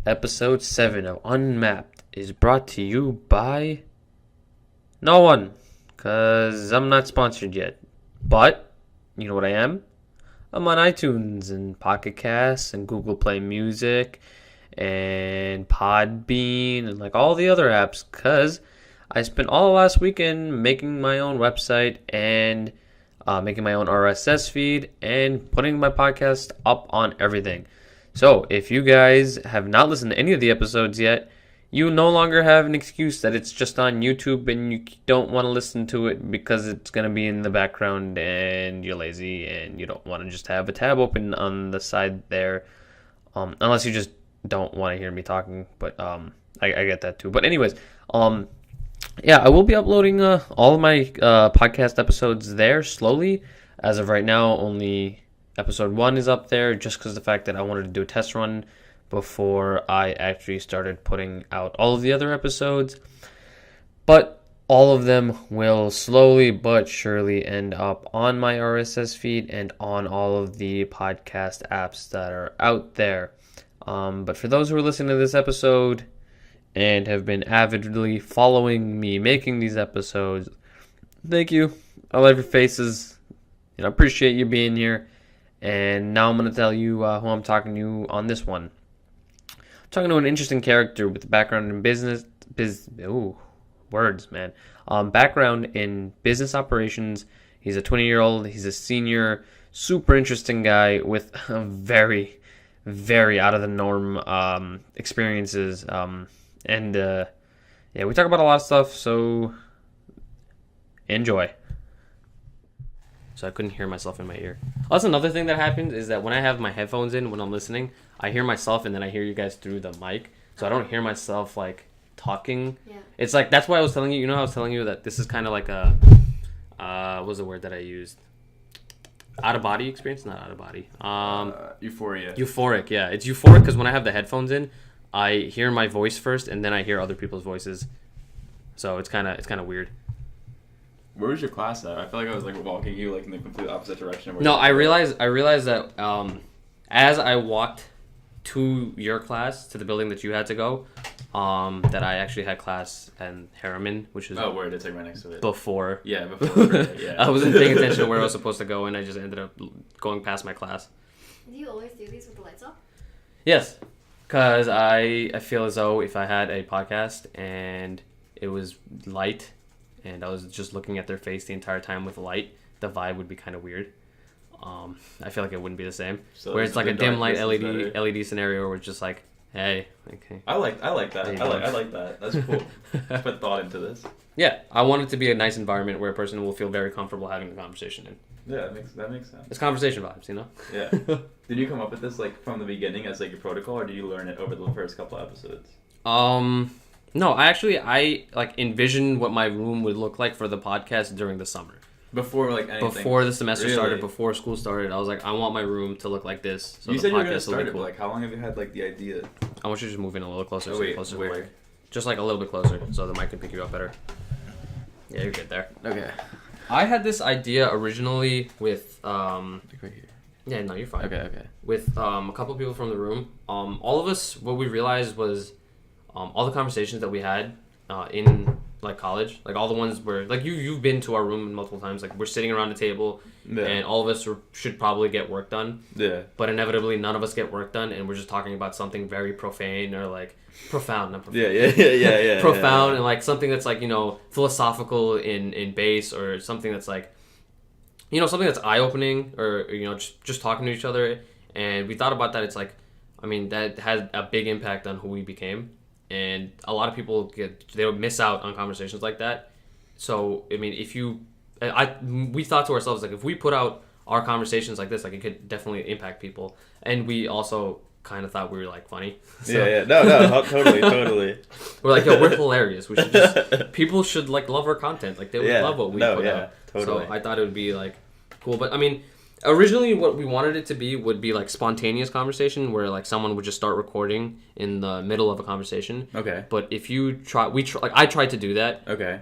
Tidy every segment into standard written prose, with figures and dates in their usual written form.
Episode 7 of Unmapped is brought to you by no one, because I'm not sponsored yet. But, you know what I am? I'm on iTunes and Pocket Casts and Google Play Music and Podbean and like all the other apps, because I spent all the last weekend making my own website and making my own RSS feed and putting my podcast up on everything. So if you guys have not listened to any of the episodes yet, you no longer have an excuse that it's just on YouTube and you don't want to listen to it because it's going to be in the background and you're lazy and you don't want to just have a tab open on the side there. Unless you just don't want to hear me talking, but I get that too. But anyways, yeah, I will be uploading all of my podcast episodes there slowly. As of right now, only episode 1 is up there, just because of the fact that I wanted to do a test run before I actually started putting out all of the other episodes. But all of them will slowly but surely end up on my RSS feed and on all of the podcast apps that are out there. But for those who are listening to this episode and have been avidly following me making these episodes, thank you. I love your faces, and I appreciate you being here. And now I'm going to tell you who I'm talking to on this one. I'm talking to an interesting character with a background in background in business operations. He's a 20-year-old. He's a senior, super interesting guy with very, very out of the norm experiences. Yeah, we talk about a lot of stuff, so enjoy. So I couldn't hear myself in my ear. That's another thing that happens is that when I have my headphones in, when I'm listening, I hear myself and then I hear you guys through the mic. So I don't hear myself like talking. Yeah. It's like, that's why I was telling you, you know how I was telling you that this is kind of like a, what was the word that I used? Out of body experience? Not out of body. Euphoria. Euphoric, yeah. It's euphoric because when I have the headphones in, I hear my voice first and then I hear other people's voices. So it's kind of weird. Where was your class at? I feel like I was like walking you like in the complete opposite direction. No, I realized that as I walked to your class, to the building that you had to go, that I actually had class in Harriman, which is word, it's like right next to it. Before. Yeah, before. Yeah. I wasn't paying attention to where I was supposed to go, and I just ended up going past my class. Do you always do these with the lights off? Yes, because I feel as though if I had a podcast and it was light, and I was just looking at their face the entire time with light, the vibe would be kind of weird. I feel like it wouldn't be the same. So where it's like a dim light LED scenario where it's just like, hey, okay. I like that. I like that. That's cool. Put thought into this. Yeah, I want it to be a nice environment where a person will feel very comfortable having a conversation in. Yeah, that makes sense. It's conversation vibes, you know? Yeah. Did you come up with this like from the beginning as like your protocol, or did you learn it over the first couple episodes? No, I like envisioned what my room would look like for the podcast during the summer. Before like anything. Before the semester started, before school started, I was like, I want my room to look like this. So you the said you were podcast gonna start it, cool. but like how long have you had like the idea? I want you to just move in a little closer. Closer to the mic. Where? Just like a little bit closer, so the mic can pick you up better. Yeah, you're good there. Okay. I had this idea originally with Right here. Yeah, no, you're fine. Okay. With a couple people from the room. All of us, what we realized was, all the conversations that we had in like college, like all the ones where like you've been to our room multiple times, like we're sitting around a table and all of us should probably get work done, but inevitably none of us get work done, and we're just talking about something very profane or like profound, not profane. Yeah. Profound and like something that's like, you know, philosophical in base, or something that's like, you know, something that's eye-opening, or you know, just talking to each other. And we thought about that. It's like, I mean, that had a big impact on who we became. And a lot of people they would miss out on conversations like that. So, I mean, we thought to ourselves, like, if we put out our conversations like this, like, it could definitely impact people. And we also kind of thought we were, like, funny. So, yeah. No, totally. We're like, yo, we're hilarious. We should people should, like, love our content. Like, they would love what we put out. Totally. So I thought it would be, like, cool. But, I mean, originally what we wanted it to be would be like spontaneous conversation where like someone would just start recording in the middle of a conversation. Okay. But if you I tried to do that. Okay.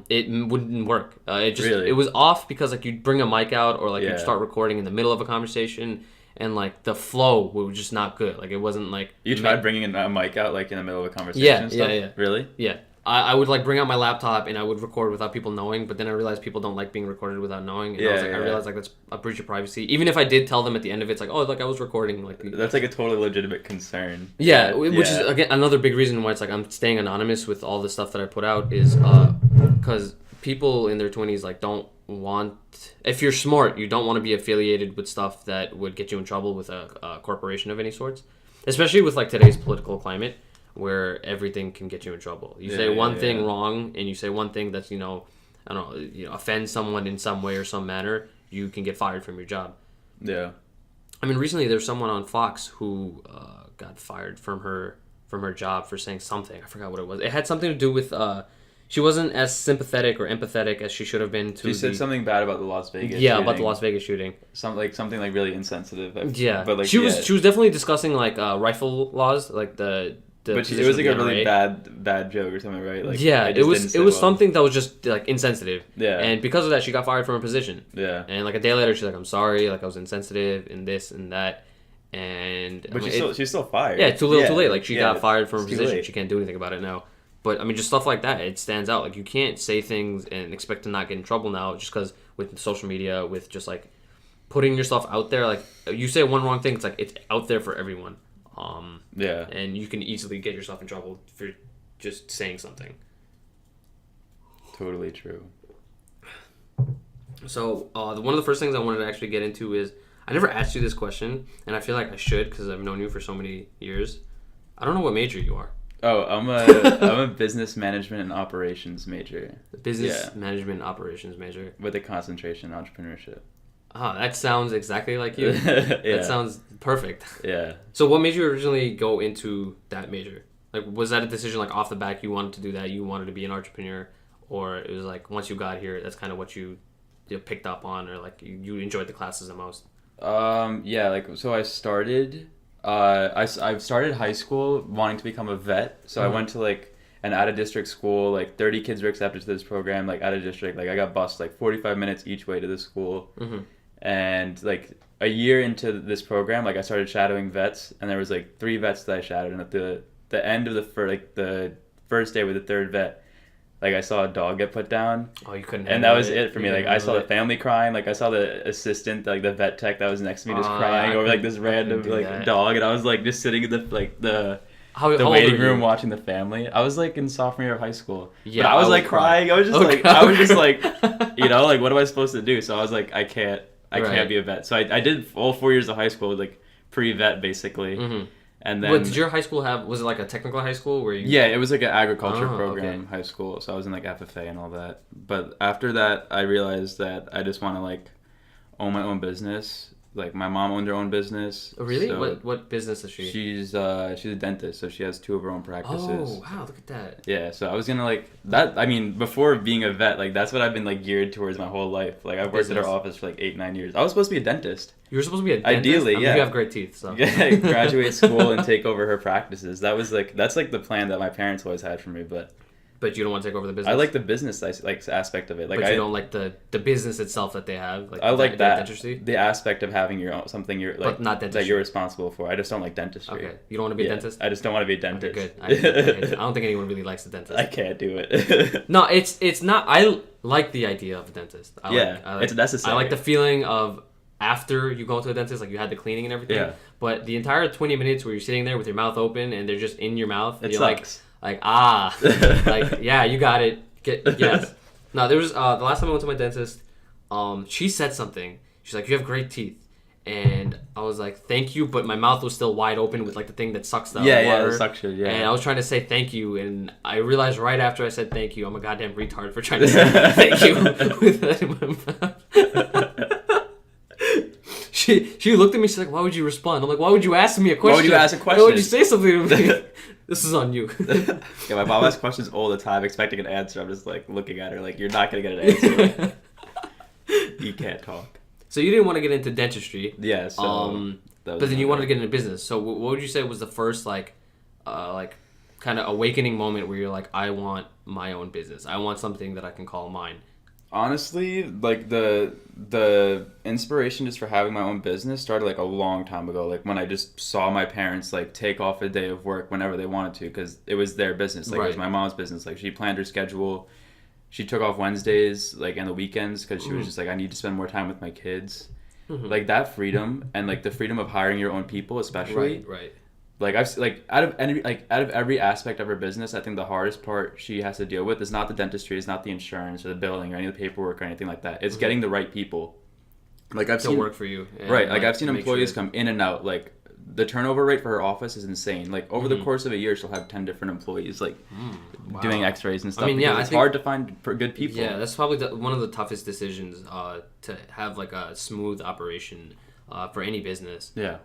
It wouldn't work. Really? It was off because like you'd bring a mic out or like you'd start recording in the middle of a conversation, and like the flow was just not good. Like it wasn't like You tried bringing a mic out like in the middle of a conversation Yeah, and stuff? yeah. Really? Yeah. I would like bring out my laptop and I would record without people knowing, but then I realized people don't like being recorded without knowing. And I realized like that's a breach of privacy. Even if I did tell them at the end of it, it's like, oh, like I was recording. Like That's like a totally legitimate concern. Yeah, which is again another big reason why it's like I'm staying anonymous with all the stuff that I put out is because people in their 20s like don't want. If you're smart, you don't want to be affiliated with stuff that would get you in trouble with a corporation of any sorts, especially with like today's political climate, where everything can get you in trouble. You say one thing wrong, and you say one thing that's I don't know, offends someone in some way or some manner, you can get fired from your job. Yeah. I mean, recently there's someone on Fox who got fired from her job for saying something. I forgot what it was. It had something to do with she wasn't as sympathetic or empathetic as she should have been to. She said something bad about the Las Vegas. Yeah, shooting. about the Las Vegas shooting. Something like really insensitive. Yeah, but like she was definitely discussing like rifle laws, like the. But it was like a really bad joke or something, right? Like yeah, it was something that was just like insensitive. Yeah, and because of that, she got fired from her position. Yeah, and like a day later, she's like, "I'm sorry, like I was insensitive and this and that." And but she's still fired. Yeah, too little, too late. Like she got fired from her position. She can't do anything about it now. But I mean, just stuff like that, it stands out. Like you can't say things and expect to not get in trouble now, just because with social media, with just like putting yourself out there. Like you say one wrong thing, it's like it's out there for everyone. Yeah, and you can easily get yourself in trouble for just saying something. Totally true. So one of the first things I wanted to actually get into is I never asked you this question, and I feel like I should because I've known you for so many years. I don't know what major you are. Oh, I'm a business management and operations major. Business management and operations major with a concentration in entrepreneurship. Oh, that sounds exactly like you. That sounds perfect. Yeah. So what made you originally go into that major? Like, was that a decision like off the back you wanted to do that, you wanted to be an entrepreneur? Or it was like once you got here, that's kind of what you picked up on, or like you enjoyed the classes the most? Yeah, like, so I started, I started high school wanting to become a vet. So I went to like an out-of-district school, like 30 kids were accepted to this program, like out-of-district. Like I got bused like 45 minutes each way to the school. And like a year into this program, like I started shadowing vets, and there was like 3 vets that I shadowed, and at the end of the first day with the 3rd vet, like I saw a dog get put down. Oh, you couldn't. And that was it for me. Like I saw the family crying. Like I saw the assistant, like the vet tech that was next to me, just crying over like this random like dog, and I was like just sitting in the waiting room watching the family. I was like in sophomore year of high school. Yeah, but I was like crying. I was just like like what am I supposed to do? So I was like, I can't be a vet. So I did all 4 years of high school like pre-vet basically. And then, what did your high school have? Was it like a technical high school where you? Yeah, it was like an agriculture program high school. So I was in like FFA and all that. But after that, I realized that I just want to like own my own business. Like my mom owned her own business. Oh, really? So what business is she? She's a dentist, so she has 2 of her own practices. Oh wow, look at that. Yeah, so I was gonna like that. I mean, before being a vet, like that's what I've been like geared towards my whole life. Like I've worked at her office for like 8-9 years. I was supposed to be a dentist. You were supposed to be a dentist? Ideally, yeah. You have great teeth, so. Yeah, graduate school and take over her practices. That's like the plan that my parents always had for me, but you don't want to take over the business? I like the business like aspect of it. Like, but you don't like the business itself that they have? Like, I like that. Dentistry? The aspect of having your own, something you're like, but not dentistry. That you're responsible for. I just don't like dentistry. Okay. You don't want to be a dentist? I just don't want to be a dentist. Okay, good. I don't think anyone really likes the dentist. I can't do it. No, it's not. I like the idea of a dentist. It's necessary. I like the feeling of after you go to a dentist, like you had the cleaning and everything. Yeah. But the entire 20 minutes where you're sitting there with your mouth open and they're just in your mouth, it you're sucks. like yeah, you got it. Yes. No, there was the last time I went to my dentist, she said something. She's like, "You have great teeth." And I was like, "Thank you," but my mouth was still wide open with like the thing that sucks the water. Yeah, the suction, yeah. And I was trying to say thank you, and I realized right after I said thank you, I'm a goddamn retard for trying to say thank you with that in my mouth. She looked at me, she's like, "Why would you respond?" I'm like, "Why would you ask me a question? Why would you ask a question? Why would you say something to me?" This is on you. Yeah, my mom asks questions all the time, expecting an answer. I'm just like looking at her like, you're not gonna get an answer. You can't talk. So you didn't want to get into dentistry. Yeah. So. But then you wanted to get into business. So what would you say was the first like kind of awakening moment where you're like, I want my own business. I want something that I can call mine. Honestly, like the inspiration just for having my own business started like a long time ago. Like when I just saw my parents like take off a day of work whenever they wanted to because it was their business. Like it was Right. my mom's business. Like she planned her schedule. She took off Wednesdays like and the weekends because she was just like I need to spend more time with my kids. Like that freedom and like the freedom of hiring your own people, especially. Right. Like I've like out of every aspect of her business, I think the hardest part she has to deal with is not the dentistry, is not the insurance or the billing or any of the paperwork or anything like that. It's getting the right people. Like I've To seen work for you. And, right. Like I've seen to make employees sure- come in and out. Like the turnover rate for her office is insane. Like over the course of a year, she'll have 10 different employees like doing X-rays and stuff. mean, yeah, because I it's think- hard to find good people. Yeah, that's probably one of the toughest decisions to have like a smooth operation for any business. Yeah.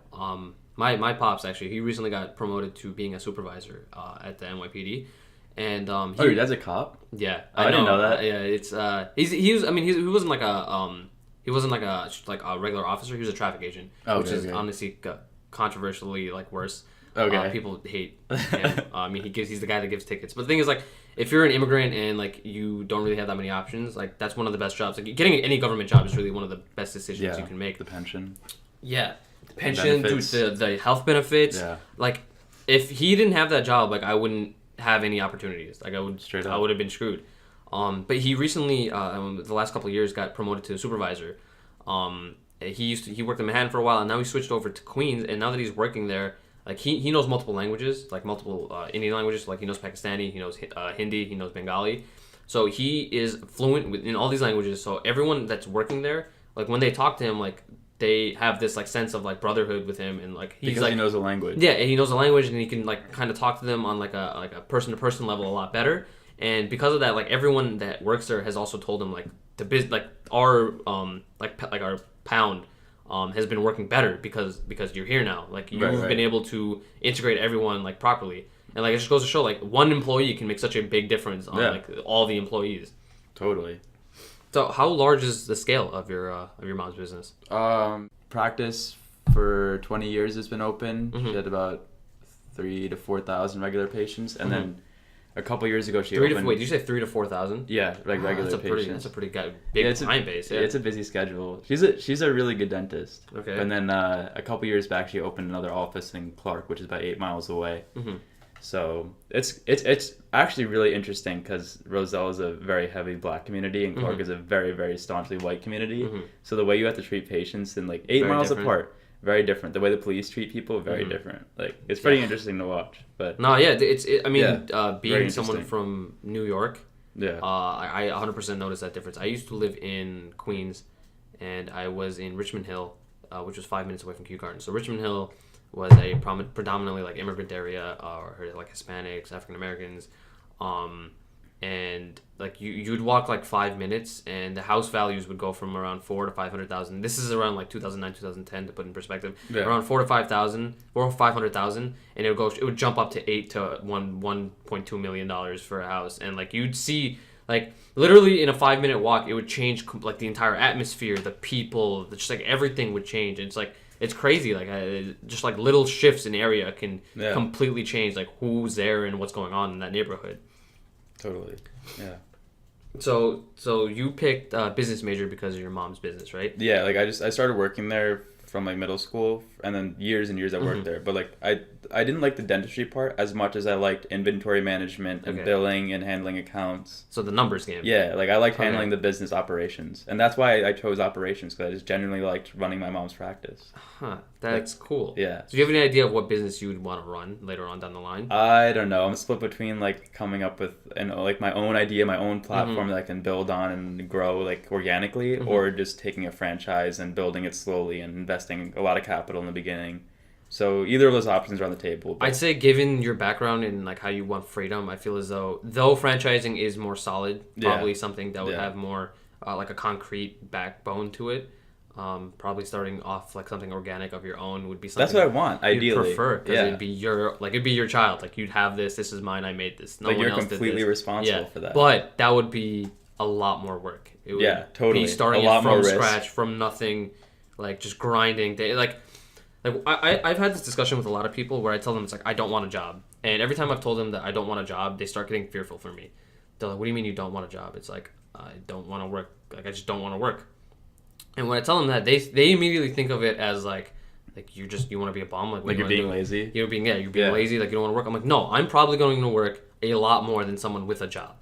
My pops actually, he recently got promoted to being a supervisor at the NYPD, and Oh, your dad's a cop? yeah, Oh, I didn't know that. Yeah, it's he was, I mean, he wasn't like a regular officer. He was a traffic agent, Oh, which okay, is okay. honestly controversially like worse. Okay. People hate him. I mean, he's the guy that gives tickets. But the thing is, like, if you're an immigrant and like you don't really have that many options, like that's one of the best jobs. Like getting any government job is really one of the best decisions you can make. The pension. Yeah, the pension, dude, benefits. the health benefits. Yeah. Like, if he didn't have that job, like I wouldn't have any opportunities. Like Straight up. I would have been screwed. But he recently, the last couple of years, got promoted to supervisor. He worked in Manhattan for a while, and now he switched over to Queens. And now that he's working there, like he knows multiple languages, like multiple Indian languages. Like he knows Pakistani, he knows Hindi, he knows Bengali. So he is fluent in all these languages. So everyone that's working there, like when they talk to him, like they have this like sense of like brotherhood with him, and like he's Because like he knows the language. yeah, and he knows the language, and he can like kind of talk to them on like a person to person level a lot better. And because of that, like everyone that works there has also told him like our our pound has been working better because you're here now. Like you've Right. been able to integrate everyone like properly, and like it just goes to show like one employee can make such a big difference on like all the employees. Totally. So how large is the scale of your mom's business? Practice for 20 years has been open. Mm-hmm. She had about 3,000 to 4,000 regular patients, and then a couple years ago she Wait, opened. did you say 3,000 to 4,000? Yeah, like regular patients. That's a pretty big client base. Yeah. It's a busy schedule. She's a really good dentist. Okay. And then a couple years back, she opened another office in Clark, which is about 8 miles away. Mm-hmm. So it's actually really interesting because Roselle is a very heavy black community and Clark is a very, very staunchly white community. So the way you have to treat patients in like 8 Very miles different. apart, very different. The way the police treat people, very different. Like it's pretty interesting to watch. But No, yeah, Yeah, being very someone interesting. from New York, yeah, I 100% noticed that difference. I used to live in Queens, and I was in Richmond Hill, which was 5 minutes away from Kew Gardens. So Richmond Hill was a predominantly like immigrant area, or like Hispanics, African Americans, and like you'd walk like 5 minutes, and the house values would go from around 400 to 500,000. This is around like 2009, 2010 to put in perspective. Yeah. Around 400,000, and it would jump up to 8 to 1.2 million dollars for a house, and like you'd see like literally in a 5-minute walk, it would change like the entire atmosphere, the people, just like everything would change. And it's like it's crazy, like just like little shifts in area can completely change like who's there and what's going on in that neighborhood. totally, yeah. So you picked business major because of your mom's business, right? Yeah, like I started working there from like middle school, and then years and years I worked there. But like I didn't like the dentistry part as much as I liked inventory management and Okay. billing and handling accounts. So the numbers game. Yeah, like I liked Okay. handling the business operations, and that's why I chose operations, because I just genuinely liked running my mom's practice. Huh. That's cool. Yeah. So do you have any idea of what business you would want to run later on down the line? I don't know. I'm split between like coming up with like my own idea, my own platform that I can build on and grow like organically, or just taking a franchise and building it slowly and investing a lot of capital in the beginning. So either of those options are on the table. But I'd say given your background and like how you want freedom, I feel as though franchising is more solid, probably something that would have more like a concrete backbone to it. Probably starting off like something organic of your own would be something that's what I want, you'd ideally. prefer, because it'd be your child. Like you'd have this is mine, I made this. No Like one you're else did completely this. responsible for that. But that would be a lot more work. It would totally. be starting A lot it more from risk. scratch, from nothing, like just grinding. I've had this discussion with a lot of people where I tell them it's like I don't want a job, and every time I've told them that I don't want a job, they start getting fearful for me. They're like, "What do you mean you don't want a job?" It's like I don't want to work I just don't want to work. And when I tell them that, they immediately think of it as like you want to be a bum, Like you're being lazy. You're being lazy, like you don't want to work. I'm like, no, I'm probably going to work a lot more than someone with a job.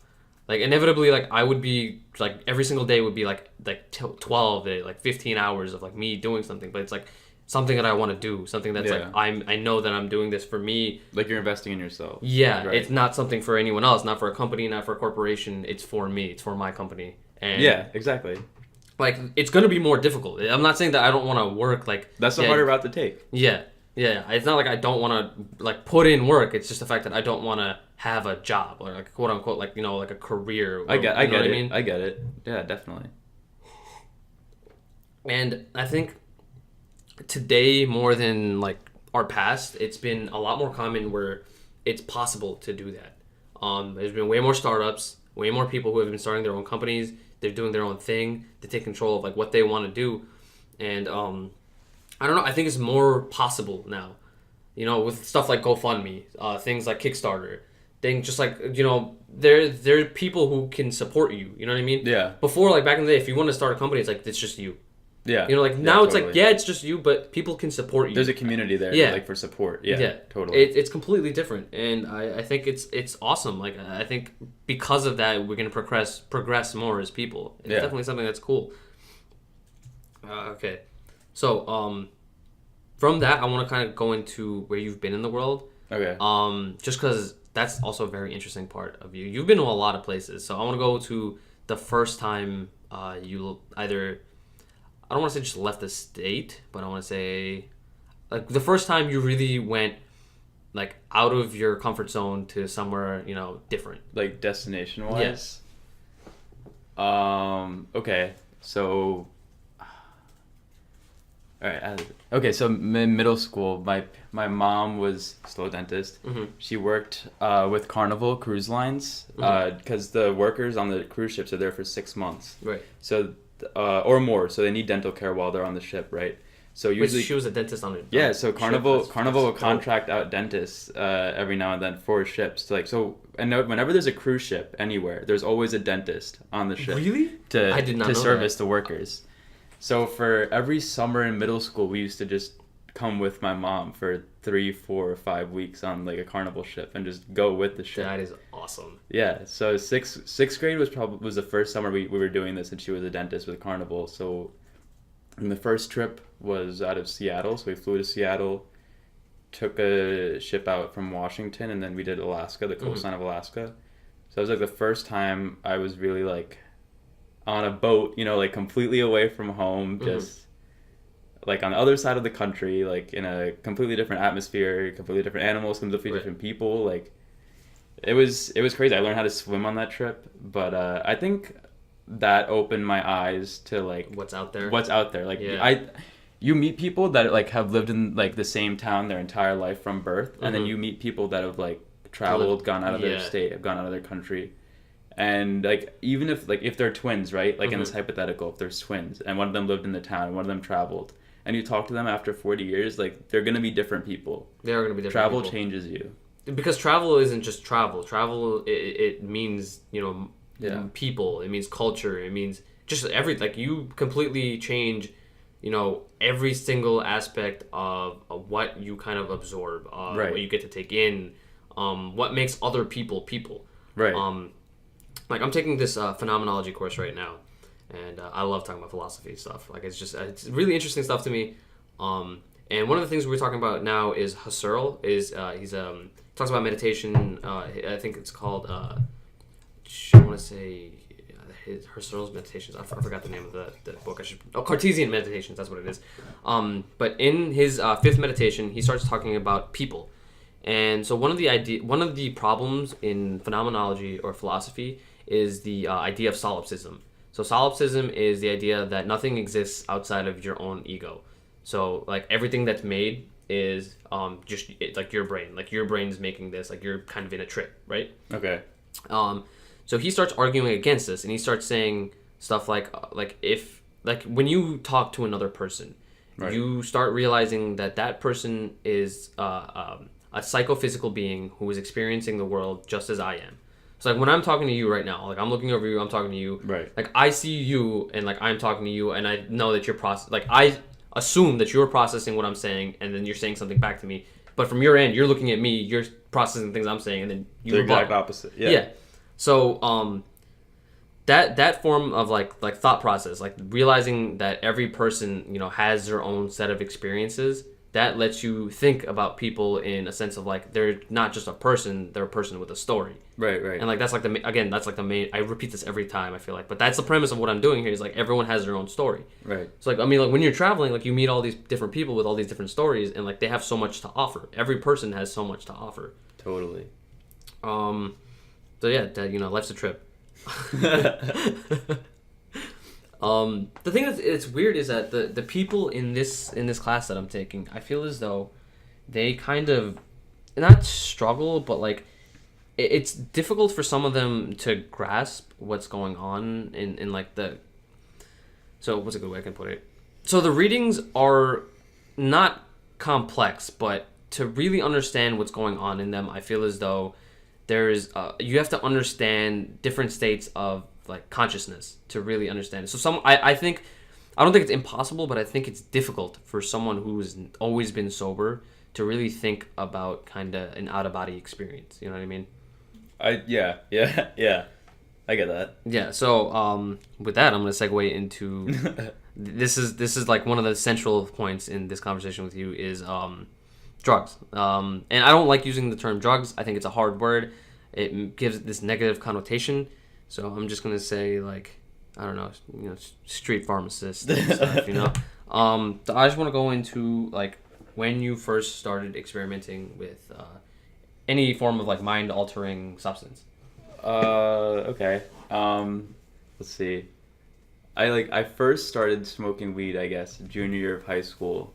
Like inevitably, like I would be like every single day would be like 12, like 15 hours of like me doing something, but it's like something that I want to do, something that's like I know that I'm doing this for me. Like you're investing in yourself. Yeah, right. It's not something for anyone else, not for a company, not for a corporation. It's for me. It's for my company. And yeah, exactly. Like it's gonna be more difficult. I'm not saying that I don't want to work. Like that's the harder route to take. Yeah. It's not like I don't want to like put in work. It's just the fact that I don't want to have a job or like quote unquote like like a career. Or, I get what it. I mean? I get it. Yeah, definitely. And I think today more than like our past, it's been a lot more common where it's possible to do that. There's been way more startups, way more people who have been starting their own companies. They're doing their own thing. They take control of like what they want to do, and I don't know. I think it's more possible now. With stuff like GoFundMe, things like Kickstarter, things just like there are people who can support you. You know what I mean? Yeah. Before, like back in the day, if you want to start a company, it's like it's just you. Yeah. Now it's totally. like it's just you, but people can support you. There's a community there, like for support. Yeah. Totally. It's completely different, and I think it's awesome. Like I think because of that, we're gonna progress more as people. It's definitely something that's cool. Okay, so from that, I want to kind of go into where you've been in the world. Okay. Just because that's also a very interesting part of you. You've been to a lot of places, so I want to go to the first time you either. I don't want to say just left the state, but I want to say like the first time you really went like out of your comfort zone to somewhere, different. Like destination wise? Yes. Okay. So all right. Okay, so in middle school, my mom was still a dentist. Mm-hmm. She worked with Carnival Cruise Lines because the workers on the cruise ships are there for 6 months. Right. So or more, so they need dental care while they're on the ship, right? So usually she was a dentist on it. Yeah, so Carnival will contract out dentists every now and then for ships. And whenever there's a cruise ship anywhere, there's always a dentist on the ship. Really? I did not know service that. the workers. So for every summer in middle school, we used to just come with my mom for 3, 4, or 5 weeks on like a Carnival ship and just go with the ship. That is awesome. Yeah, so sixth grade was the first summer we were doing this, and she was a dentist with Carnival. So, and the first trip was out of Seattle, so we flew to Seattle, took a ship out from Washington, and then we did Alaska, the coastline of Alaska. So it was like the first time I was really like on a boat, like completely away from home, just like on the other side of the country, like in a completely different atmosphere, completely different animals, completely different people. Like it was crazy. I learned how to swim on that trip, but I think that opened my eyes to like what's out there. Like you meet people that like have lived in like the same town their entire life from birth, and then you meet people that have like traveled, gone out of their state, have gone out of their country. And like even if they're twins, right? Like in this hypothetical, if there's twins and one of them lived in the town and one of them traveled, and you talk to them after 40 years, like they're gonna be different people. They are gonna be different. Travel people. changes you. Because travel isn't just travel. Travel it means people. It means culture. It means just everything. Like you completely change, every single aspect of what you kind of absorb, what you get to take in, what makes other people. Right. Like I'm taking this phenomenology course right now, and I love talking about philosophy stuff. Like it's really interesting stuff to me. And one of the things we're talking about now is Husserl. He talks about meditation. I think it's called. I want to say Husserl's Meditations. I forgot the name of the book. Cartesian Meditations. That's what it is. But in his fifth meditation, he starts talking about people. And so one of the problems in phenomenology or philosophy is the idea of solipsism. So solipsism is the idea that nothing exists outside of your own ego. So like everything that's made is like your brain. Like your brain is making this. Like you're kind of in a trip, right? Okay. So he starts arguing against this, and he starts saying stuff like if when you talk to another person, you start realizing that person is a psychophysical being who is experiencing the world just as I am. So like when I'm talking to you right now, like I'm looking over you, I'm talking to you. Right. Like I see you and like I'm talking to you and I know that you're like I assume that you're processing what I'm saying and then you're saying something back to me. But from your end, you're looking at me, you're processing things I'm saying, and then you the rebuttal. exact opposite. Yeah. Yeah. So that form of like thought process, like realizing that every person, you know, has their own set of experiences, that lets you think about people in a sense of like they're not just a person, they're a person with a story. Right. And like that's like that's like the main. I repeat this every time, I feel like, but that's the premise of what I'm doing here. Is like everyone has their own story. Right. So like I mean, like when you're traveling, like you meet all these different people with all these different stories, and like they have so much to offer. Every person has so much to offer. Totally. So yeah, that, you know, life's a trip. The thing that's it's weird is that the people in this class that I'm taking, I feel as though they kind of not struggle, but like it's difficult for some of them to grasp what's going on in like the. So what's a good way I can put it? So the readings are not complex, but to really understand what's going on in them, I feel as though there's you have to understand different states of like consciousness to really understand it. So I think I don't think it's impossible, but I think it's difficult for someone who's always been sober to really think about kind of an out of body experience. You know what I mean? Yeah. I get that. Yeah. So with that, I'm gonna segue into this is like one of the central points in this conversation with you is drugs. And I don't like using the term drugs. I think it's a hard word. It gives this negative connotation. So I'm just gonna say like I don't know, you know, street pharmacist and stuff, you know. So I just want to go into like when you first started experimenting with any form of like mind altering substance. Okay. Let's see. I first started smoking weed, I guess, junior year of high school.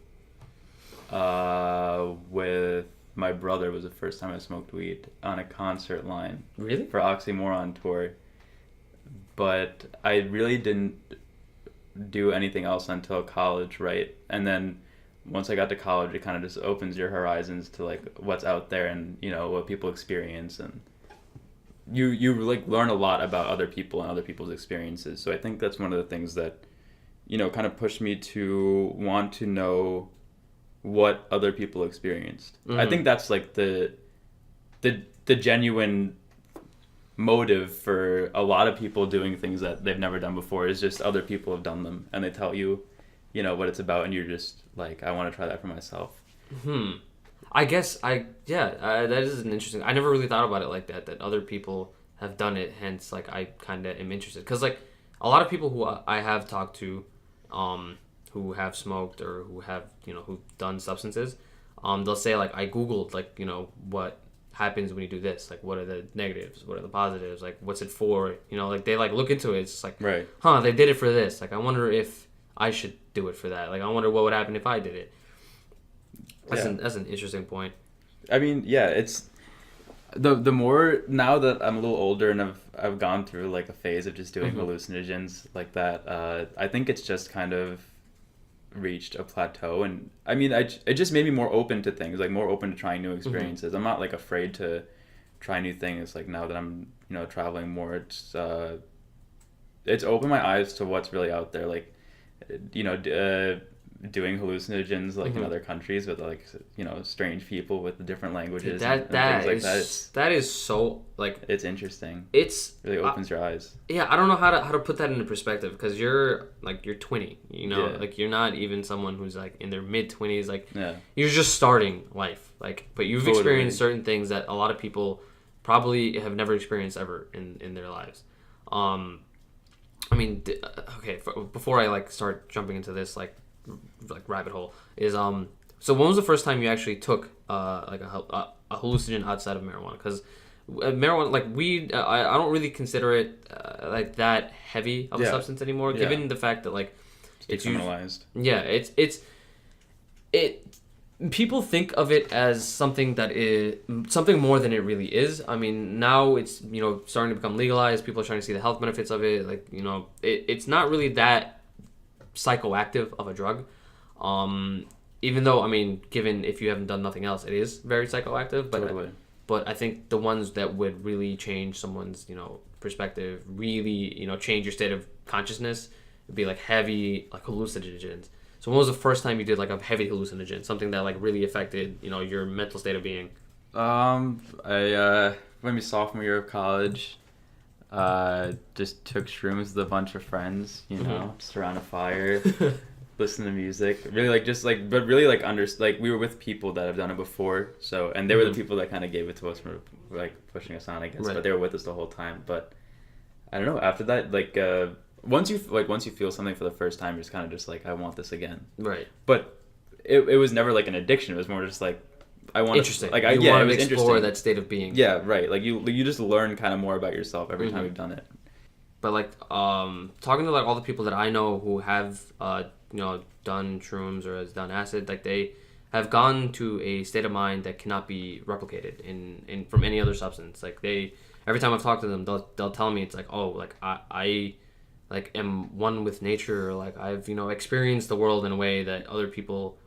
With my brother was the first time I smoked weed on a concert line. Really? For Oxymoron tour. But I really didn't do anything else until college, right? And then once I got to college, it kind of just opens your horizons to like what's out there and, you know, what people experience, and you like learn a lot about other people and other people's experiences. So I think that's one of the things that, you know, kind of pushed me to want to know what other people experienced. Mm-hmm. I think that's like the genuine motive for a lot of people doing things that they've never done before is just other people have done them and they tell you, you know, what it's about, and you're just like, I want to try that for myself. I guess that is an interesting. I never really thought about it like that. That other people have done it, hence like I kind of am interested because like a lot of people who I have talked to, who have smoked or who have, you know, who've done substances, they'll say like I googled like, you know, what happens when you do this, like what are the negatives, what are the positives, like what's it for, you know, like they like look into it. It's just like, right, they did it for this, like I wonder if I should do it for that, like I wonder what would happen if I did it. That's an interesting point. I mean, yeah, it's the more now that I'm a little older and I've gone through like a phase of just doing hallucinogens like that, I think it's just kind of reached a plateau, and I mean it just made me more open to things, like more open to trying new experiences. I'm not like afraid to try new things. Like now that I'm, you know, traveling more, it's opened my eyes to what's really out there, like, you know, doing hallucinogens like in other countries with like, you know, strange people with different languages and things like that. That is so like it's interesting. It's really opens your eyes. Yeah, I don't know how to put that into perspective because you're 20, you know, like you're not even someone who's like in their mid 20s, like you're just starting life, like, but you've experienced certain things that a lot of people probably have never experienced ever in their lives. I mean, okay, before I like start jumping into this like rabbit hole is so when was the first time you actually took like a hallucinogen outside of marijuana? Because marijuana, like weed, I don't really consider it like that heavy of a substance anymore, given the fact that like it's criminalized. People think of it as something that is something more than it really is. I mean, now it's, you know, starting to become legalized. People are trying to see the health benefits of it. Like, you know, it's not really that psychoactive of a drug, even though, I mean, given if you haven't done nothing else, it is very psychoactive, but but I think the ones that would really change someone's, perspective, really, change your state of consciousness, would be like heavy, like hallucinogens. So when was the first time you did like a heavy hallucinogen, something that like really affected, your mental state of being? I maybe sophomore year of college, just took shrooms with a bunch of friends, just around a fire, listen to music, really but really we were with people that have done it before, so, and they were the people that kind of gave it to us for like pushing us on, I guess, but they were with us the whole time. But I don't know, after that, once you feel something for the first time, you're just kind of just like, I want this again. Right. But it was never like an addiction. It was more just like, I want interesting. To, like, you want to explore that state of being. Yeah, right. Like you just learn kind of more about yourself every time you've done it. But like talking to like all the people that I know who have done shrooms or has done acid, like they have gone to a state of mind that cannot be replicated in from any other substance. Like every time I've talked to them, they'll tell me it's like, oh, like I like am one with nature, or like I've experienced the world in a way that other people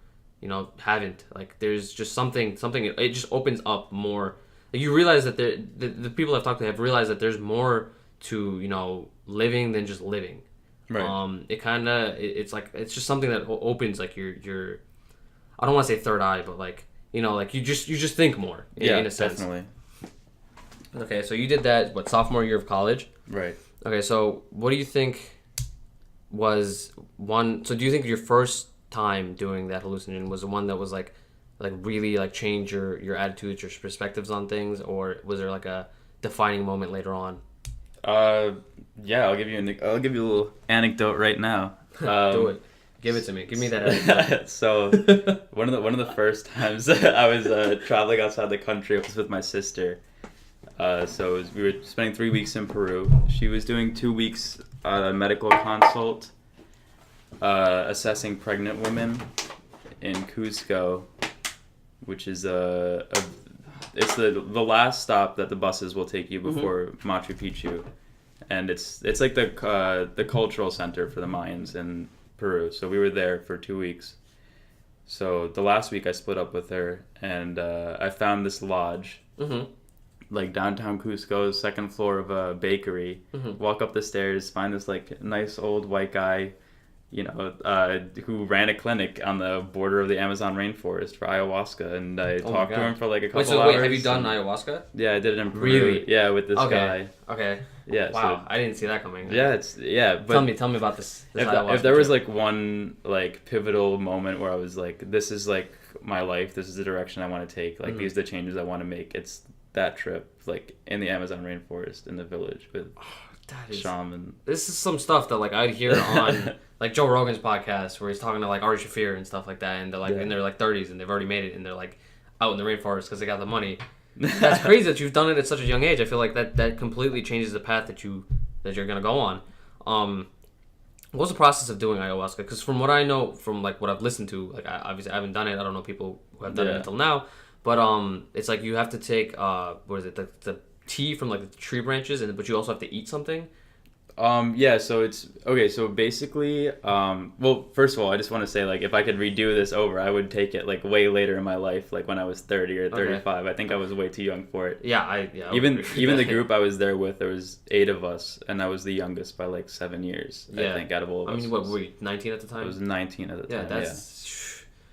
haven't. Like there's just something it just opens up more. Like you realize that the people I've talked to have realized that there's more to living than just living. Right. It's like it's just something that opens like your I don't want to say third eye, but like like you just think more in a sense. Definitely. Okay, so you did that sophomore year of college? Right. Okay, so what do you think was one? So do you think your first time doing that hallucinogen was the one that was like really like change your attitudes, your perspectives on things, or was there like a defining moment later on? Yeah, I'll give you a little anecdote right now. Do it. Give it to me. Give me that anecdote. So one of the first times I was traveling outside the country, it was with my sister. We were spending 3 weeks in Peru. She was doing 2 weeks medical consult, assessing pregnant women in Cusco, which is it's the last stop that the buses will take you before Machu Picchu, and it's like the cultural center for the Mayans in Peru. So we were there for 2 weeks. So the last week I split up with her, and I found this lodge. Like downtown Cusco, second floor of a bakery. Walk up the stairs, find this like nice old white guy, who ran a clinic on the border of the Amazon rainforest for ayahuasca, and I talked to him for like a couple hours. Wait, have you done ayahuasca? Yeah, I did it in Peru. Really? Yeah, with this guy. Okay. Yeah. Wow, So, I didn't see that coming. yeah. But tell me about this if there was like one like pivotal moment where I was like, this is like my life, this is the direction I want to take, like these are the changes I want to make, it's that trip, like in the Amazon rainforest in the village with shaman. This is some stuff that like I'd hear on like Joe Rogan's podcast where he's talking to like Ari Shaffir and stuff like that, and they're like in their like 30s and they've already made it, and they're like out in the rainforest because they got the money. That's crazy that you've done it at such a young age. I feel like that completely changes the path that you're gonna go on. What was the process of doing ayahuasca? Because from what I know, from like what I've listened to, like obviously I haven't done it. I don't know people who have done it until now. But it's like you have to take what is it, the tea from like the tree branches, but you also have to eat something. So it's okay. So basically, well, first of all, I just want to say, like, if I could redo this over, I would take it like way later in my life, like when I was 30 or 35. I think I was way too young for it. Even the group I was there with, there was 8 of us, and I was the youngest by like 7 years. I think out of all of us. I mean, what were you, 19 at the time? I was 19 at the time. That's.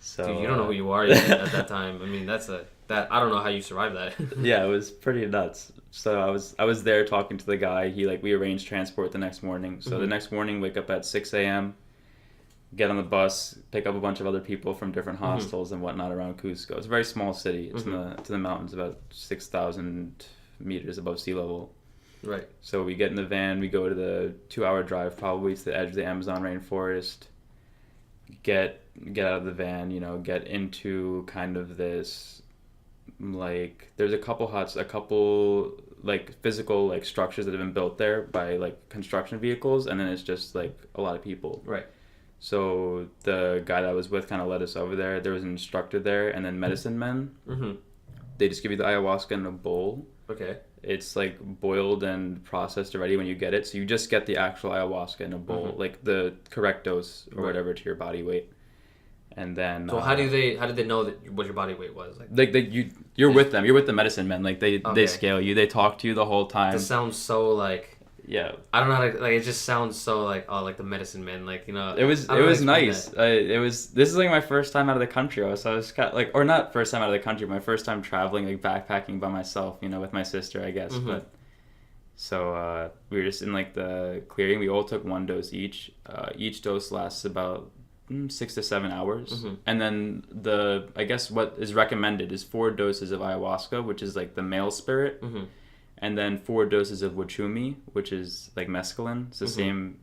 So, dude, you don't know who you are yet at that time. I mean, that I don't know how you survived that. Yeah, it was pretty nuts. So I was there talking to the guy. We arranged transport the next morning. So the next morning, wake up at 6 a.m., get on the bus, pick up a bunch of other people from different hostels and whatnot around Cusco. It's a very small city. It's in the mountains, about 6,000 meters above sea level. Right. So we get in the van. We go to the 2-hour drive probably to the edge of the Amazon rainforest. Get out of the van, get into kind of this, like, there's a couple like physical like structures that have been built there by like construction vehicles, and then it's just like a lot of people. Right. So the guy that I was with kind of led us over there. There was an instructor there, and then medicine men. They just give you the ayahuasca in a bowl. Okay. It's like boiled and processed already when you get it. So you just get the actual ayahuasca in a bowl, like the correct dose or whatever to your body weight. And then So how did they know that what your body weight was? like you're with them. You're with the medicine men. Like they Okay. scale you. They talk to you the whole time. This sounds so like Yeah. I don't know how to like. It just sounds so like like the medicine man. Like It was I don't know how it to was explain nice. that. This is like my first time out of the country. I was kind of, like, or not first time out of the country. My first time traveling, like backpacking by myself. With my sister, I guess. Mhm. But so we were just in like the clearing. We all took one dose each. Each dose lasts about 6 to 7 hours. Mhm. And then I guess what is recommended is 4 doses of ayahuasca, which is like the male spirit. Mhm. And then 4 doses of wachumi, which is like mescaline. It's the Mhm. same.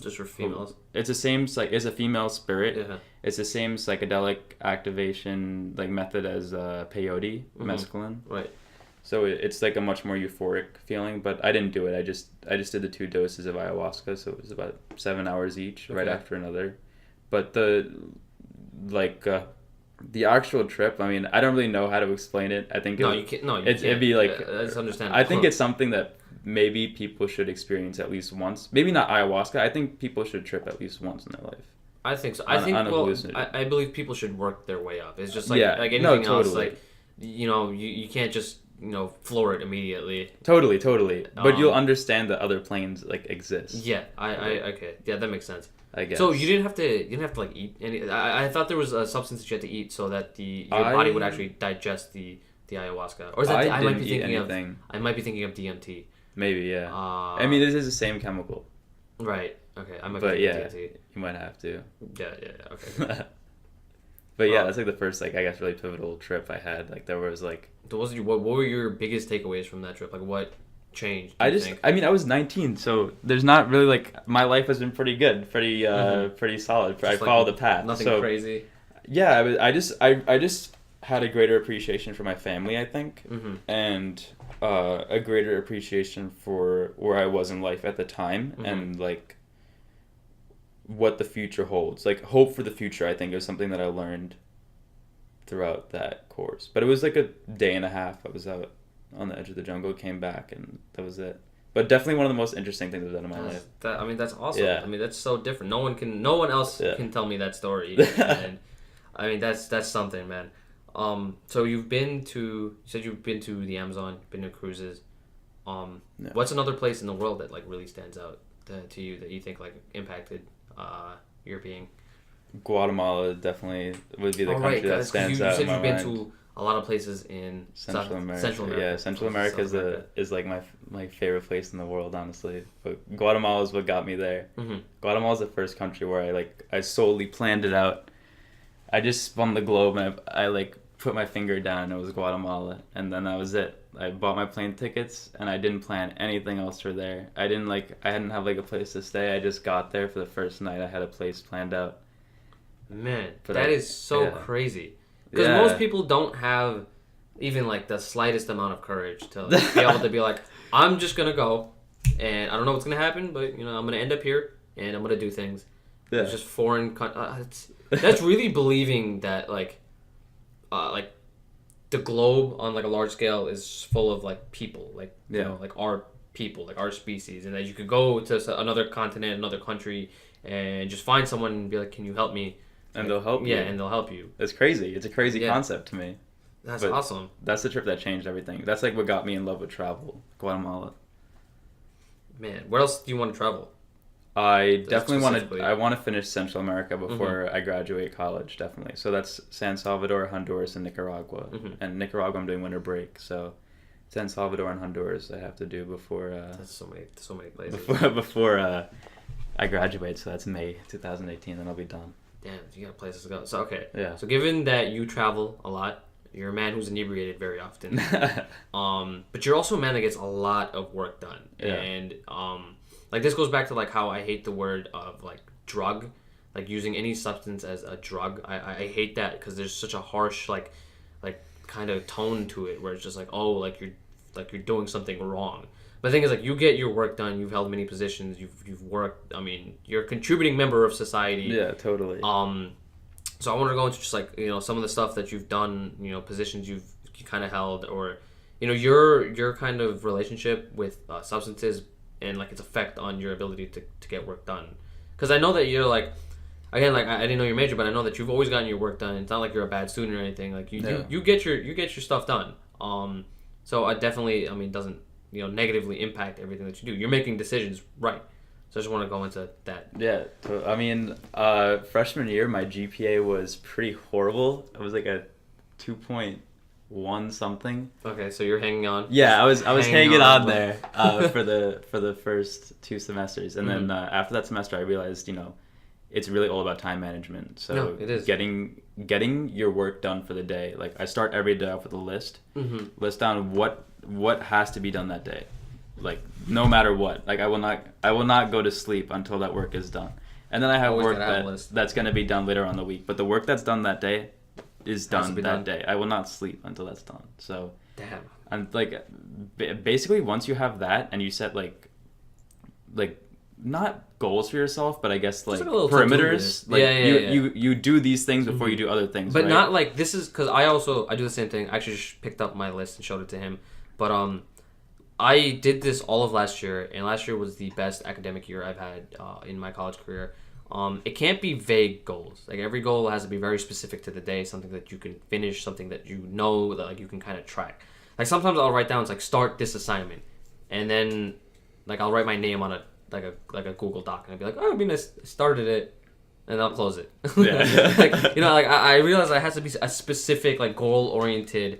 Just for females. It's the same. It's a female spirit. Yeah. It's the same psychedelic activation like method as peyote, mescaline. Right. So it's like a much more euphoric feeling. But I didn't do it. I just did the 2 doses of ayahuasca. So it was about 7 hours each, right Okay. after another. But the actual trip, I mean, I don't really know how to explain it. I think No, you can't. No, you can't. it'd be like that's understandable. I think it's something that maybe people should experience at least once. Maybe not ayahuasca. I think people should trip at least once in their life. I think so. I think on a well, hallucinating. I believe people should work their way up. It's just like Yeah. like No, anything else. totally. Like you can't just floor it immediately. Totally. But you'll Um, understand that other planes like exist. Yeah, I okay. Yeah, that makes sense. I guess. So you didn't have to like eat any. I thought there was a substance that you had to eat so that your body would actually digest the ayahuasca. Or is that I might didn't be eat thinking anything. of I might be thinking of DMT. Maybe, yeah. I mean, this is the same chemical, right. Okay, I might but be thinking yeah, of DMT. you might have to. Yeah. Okay. But yeah, that's like the first I guess really pivotal trip I had. Like there was like So what were your biggest takeaways from that trip? Like what changed? Do you think? I mean I was 19, so there's not really like my life has been pretty good, pretty solid. I Just, like, followed the path. Nothing so, crazy. Yeah, I just had a greater appreciation for my family, I think, Mm-hmm. and a greater appreciation for where I was in life at the time, Mhm. and like what the future holds. Like hope for the future, I think, is something that I learned throughout that course. But it was like a day and a half. I was out on the edge of the jungle, came back, and that was it. But definitely one of the most interesting things I've done in my life. That's awesome. Yeah. I mean, that's so different. No one else Yeah. can tell me that story. And I mean, that's something, man. So you said you've been to the Amazon, you've been to cruises. Yeah. What's another place in the world that like really stands out to you that you think like impacted your being? Guatemala definitely would be the country that stands you out said in my you've been mind. to a lot of places in Central America. Central America. Yeah, Central America is like my favorite place in the world, honestly. But Guatemala is what got me there. Mm-hmm. Guatemala is the first country where I solely planned it out. I just spun the globe and I like put my finger down and it was Guatemala, and then that was it. I bought my plane tickets and I didn't plan anything else for there. I didn't have like a place to stay. I just got there for the first night. I had a place planned out. Man, But that is so yeah. crazy. Because Yeah. most people don't have even like the slightest amount of courage to like, be able to be like, I'm just gonna go, and I don't know what's gonna happen, but I'm gonna end up here and I'm gonna do things. Yeah. It's just that's really believing that like the globe on like a large scale is full of like people, like Yeah. like our people, like our species, and that you could go to another continent, another country, and just find someone and be like, can you help me? And they'll help you. Yeah, and they'll help you. It's crazy. It's a crazy Yeah. concept to me. That's But- awesome. That's the trip that changed everything. That's like what got me in love with travel. Guatemala. Man, where else do you want to travel? I definitely specifically. I want to finish Central America before I graduate college, definitely. So that's San Salvador, Honduras, and Nicaragua. Mhm. And Nicaragua, I'm doing winter break. So San Salvador and Honduras, I have to do before That's so many places. before I graduate. So that's May 2018, then I'll be done. Damn, you got places to go. So okay. Yeah. So given that you travel a lot, you're a man who's inebriated very often. But you're also a man that gets a lot of work done. Yeah. And like this goes back to like how I hate the word of like drug, like using any substance as a drug. I hate that because there's such a harsh like kind of tone to it where it's just like, oh, like you're doing something wrong. But the thing is, like, you get your work done. You've held many positions. You've worked. I mean, you're a contributing member of society. Yeah, totally. So I want to go into just like some of the stuff that you've done. Positions you kind of held, or your kind of relationship with substances and like its effect on your ability to get work done. Because I know that you're like, again, like I didn't know your major, but I know that you've always gotten your work done. It's not like you're a bad student or anything. Like you get your stuff done. So I definitely, I mean, doesn't negatively impact everything that you do. You're making decisions right. So I just want to go into that. Yeah, I mean, freshman year, my GPA was pretty horrible. It was like a 2.1 something. Okay, so you're hanging on. Yeah, I was hanging on but- there for the first 2 semesters, and then after that semester, I realized it's really all about time management. So No, it is. getting your work done for the day. Like I start every day off with a list. List down what has to be done that day. Like no matter what. Like I will not go to sleep until that work is done. And then I have Always work gotta have a list. that's going to be done later on in the week. But the work that's done that day is Has to done be that done. day. I will not sleep until that's done. So Damn. and like basically once you have that and you set like not goals for yourself, but I guess like like a little to-do perimeters. list. Like Yeah. you do these things before you do other things. But right? not like this is because I do the same thing. I actually just picked up my list and showed it to him. But I did this all of last year, and last year was the best academic year I've had in my college career. It can't be vague goals. Like every goal has to be very specific to the day, something that you can finish, something that that like you can kind of track. Like sometimes I'll write down it's like start this assignment, and then like I'll write my name on a Google Doc, and I'll be like, oh, I mean I started it. And I'll close it. Yeah. like I realized I has to be a specific like goal oriented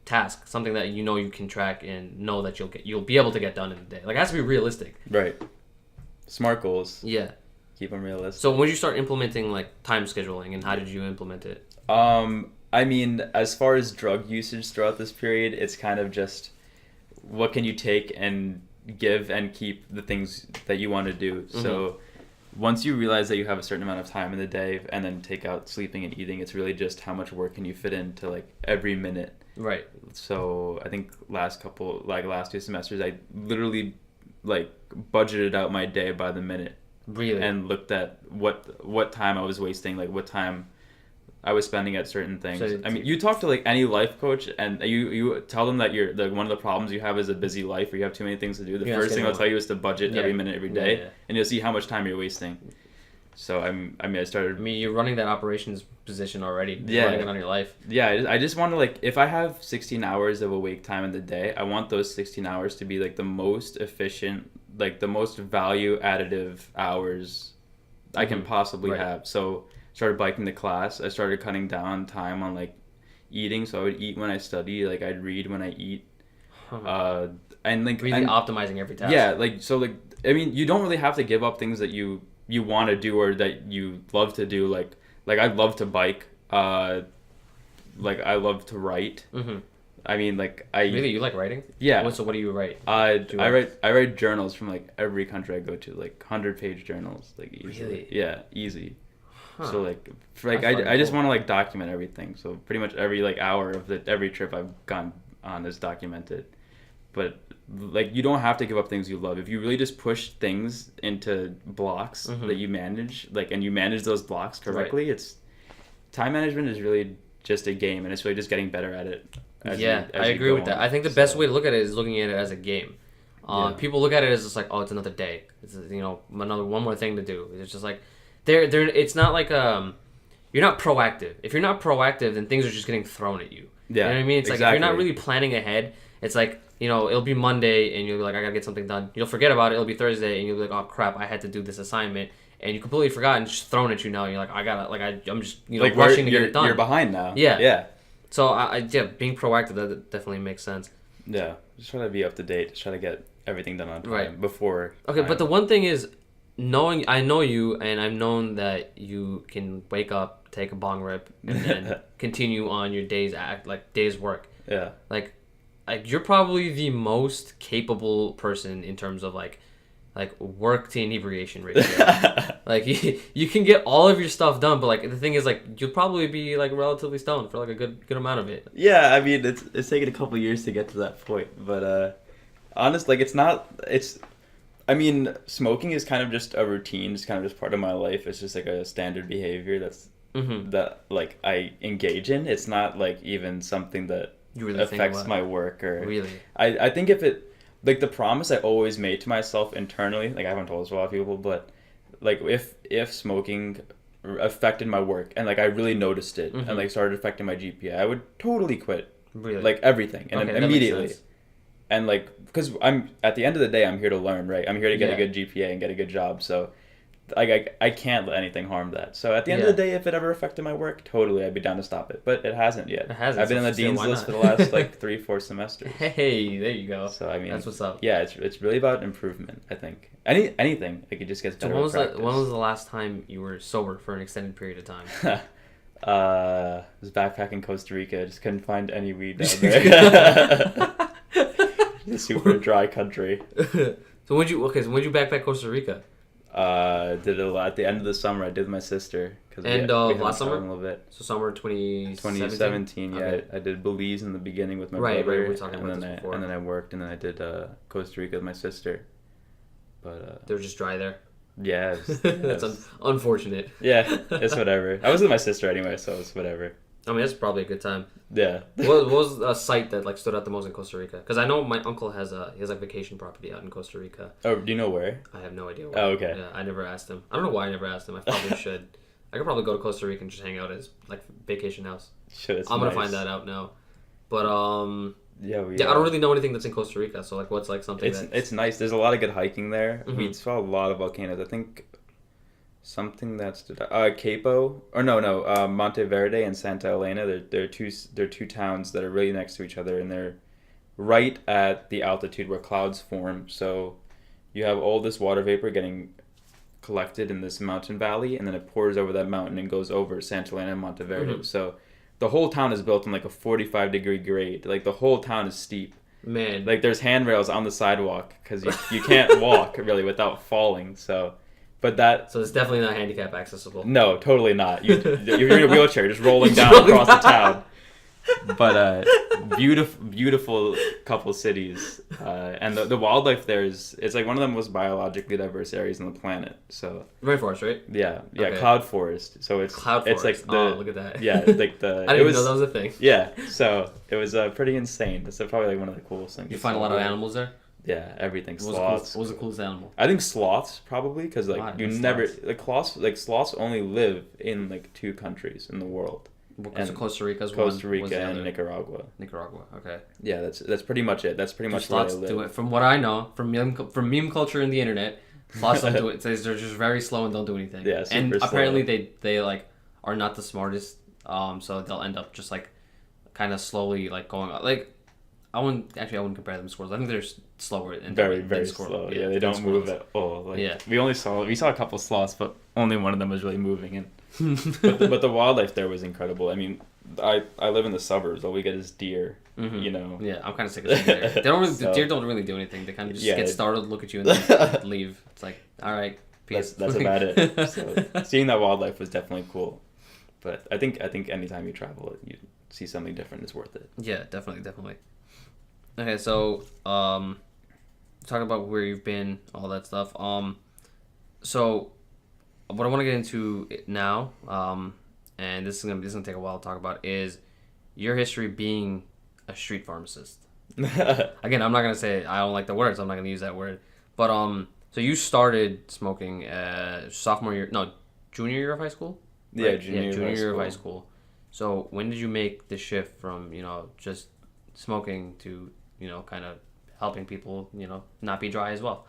task, something that you can track and know that you'll be able to get done in a day. Like it has to be realistic. Right. Smart goals. Yeah. Keep them realistic. So when did you start implementing like time scheduling, and how did you implement it? I mean, as far as drug usage throughout this period, it's kind of just what can you take and give and keep the things that you want to do. So once you realize that you have a certain amount of time in the day and then take out sleeping and eating, it's really just how much work can you fit into like every minute. Right. So I think last 2 semesters, I literally like budgeted out my day by the minute. Really? And looked at what time I was wasting, like what time I was spending at certain things. So I mean, you talk to like any life coach, and you tell them that one of the problems you have is a busy life, or you have too many things to do. The Yeah, first it's thing getting they'll tell you is to budget every minute, every day, Yeah. and you'll see how much time you're wasting. So I started. I mean, you're running that operations position already. You're Yeah. running it on your life. Yeah, I just want to like if I have 16 hours of awake time in the day, I want those 16 hours to be like the most efficient, like the most value additive hours I can possibly Right. have. So started biking to class. I started cutting down time on like eating. So I would eat when I study. Like I'd read when I eat. And like Really optimizing every task. yeah, like so like I mean you don't really have to give up things that you want to do or that you love to do. Like I love to bike. Like I love to write. I mean like I Really, you like writing? yeah. So what do you write? I Do you write journals from like every country I go to, like 100-page journals, like easily. Really? Yeah, easy. Huh. So like for like That's I just cool. want to like document everything. So pretty much every like hour of every trip I've gone on is documented. But like you don't have to give up things you love. If you really just push things into blocks that you manage, like and you manage those blocks correctly, it's time management is really just a game, and it's really just getting better at it. As I agree with that. I think the best way to look at it is looking at it as a game. Yeah. People look at it as just like, oh, it's another day. It's one more thing to do. It's just like they're it's not like you're not proactive. If you're not proactive, then things are just getting thrown at you. Yeah, You know what I mean? It's like if exactly. you're not really planning ahead, it's like it'll be Monday and you'll be like, I gotta get something done. You'll forget about it. It'll be Thursday and you'll be like, oh crap, I had to do this assignment. And you completely forgot and just thrown at you now. And you're like, I gotta I'm just like rushing to get it done. You're behind now. Yeah. Yeah. So being proactive, that definitely makes sense. Yeah, just try to be up to date. Just try to get everything done on time Right. before. Okay, time. but the one thing is, I know you, and I've known that you can wake up, take a bong rip, and then continue on your day's work. Yeah. Like you're probably the most capable person in terms of like work to inebriation ratio. Like you can get all of your stuff done, but like the thing is like you'll probably be like relatively stoned for like a good amount of it. Yeah, I mean it's taken a couple years to get to that point, but honest, like I mean, smoking is kind of just a routine, it's kind of just part of my life. It's just like a standard behavior that like I engage in. It's not like even something that You really think affects about my work or Really? I think if it like the promise I always made to myself internally, like I haven't told this to a lot of people, but like if smoking affected my work and like I really noticed it and like started affecting my GPA, I would totally quit. Really? Like everything and Okay, that makes immediately. sense. And like, because I'm at the end of the day, I'm here to learn, right? I'm here to get a Yeah. good GPA and get a good job. So, I can't let anything harm that. So at the end Yeah. of the day, if it ever affected my work, totally, I'd be down to stop it. But it hasn't yet. It hasn't, I've been so on the still, dean's why list not? for the last like 3-4 semesters. Hey, there you go. So I mean, That's what's up. yeah, it's really about improvement. I think anything like it just gets So better. when with was practice. when was the last time you were sober for an extended period of time? I was backpacking Costa Rica. I just couldn't find any weed down there. It's a super dry country. So when you backpack Costa Rica? Did it a lot at the end of the summer. I did with my sister. And, last summer? A little bit. So summer 2017? 2017, yeah. Okay. I did Belize in the beginning with my Right, brother. we were talking and about then this before. And then I worked, and then I did Costa Rica with my sister. But They were just dry there. yeah, That's unfortunate. yeah, it's whatever. I was with my sister anyway, so it's whatever. I mean, that's probably a good time. Yeah. What was a site that like stood out the most in Costa Rica? Because I know my uncle has like vacation property out in Costa Rica. Oh, do you know where? I have no idea where. Oh, okay. Yeah, I never asked him. I don't know why I never asked him. I probably should. I could probably go to Costa Rica and just hang out at his like vacation house. Shit, it's I'm gonna nice. find that out now. But Yeah, I don't really know anything that's in Costa Rica. So like, what's like something It's nice. There's a lot of good hiking there. Mhm. We saw a lot of volcanoes. I think something that's Capo or no Monteverde and Santa Elena. They're two towns that are really next to each other, and they're right at the altitude where clouds form. So you have all this water vapor getting collected in this mountain valley, and then it pours over that mountain and goes over Santa Elena and Monteverde. Mhm. So the whole town is built in like a 45-degree grade. Like the whole town is steep. man. Like there's handrails on the sidewalk because you can't walk really without falling. So, but that So it's definitely not handicap accessible. no, totally not. You're in a wheelchair just rolling Just down rolling across the down. town. But beautiful couple cities, and the wildlife there it's like one of the most biologically diverse areas on the planet. So Rainforest, right? yeah, Okay. cloud forest. So it's Cloud it's like forest. the Oh, look at that. yeah, like the I didn't it even was know that was a thing. yeah. So it was pretty insane. It's probably like one of the coolest things. You find a lot of animals there. Yeah, everything. What Sloths. was the coolest animal? I think sloths probably because like Why? you What's never sloths? sloths only live in like 2 countries in the world. Because And Costa Rica's Costa one. Was Rica the and other? Nicaragua. Nicaragua. Okay. Yeah, that's pretty much it. That's pretty Do much where sloths they live. do it? From what I know, from meme culture and the internet, sloths don't do it. They're just very slow and don't do anything. Yeah, super and slow. apparently they like are not the smartest. So they'll end up just like kind of slowly like going like. I wouldn't compare them to squirrels. I think they're slower and Very slow. Yeah, they don't move at all. Like, Yeah. we saw a couple sloths, but only one of them was really moving. And but the wildlife there was incredible. I mean, I live in the suburbs. All we get is deer. Mhm. You know. Yeah, I'm kind of sick of seeing deer. They don't really, So- the deer don't really do anything. They kind of just Yeah, get it- startled, look at you, and then leave. It's like, all right, peace. That's about it. So seeing that wildlife was definitely cool. But I think anytime you travel, you see something different. It's worth it. Yeah, definitely. Okay, so talk about where you've been, all that stuff. So what I want to get into now, and this is gonna take a while to talk about, is your history being a street pharmacist. Again, I'm not gonna say I don't like the words. I'm not gonna use that word. But so you started smoking junior year of high school. Yeah, Right? junior year of high school. So when did you make the shift from just smoking to kind of helping people not be dry as well?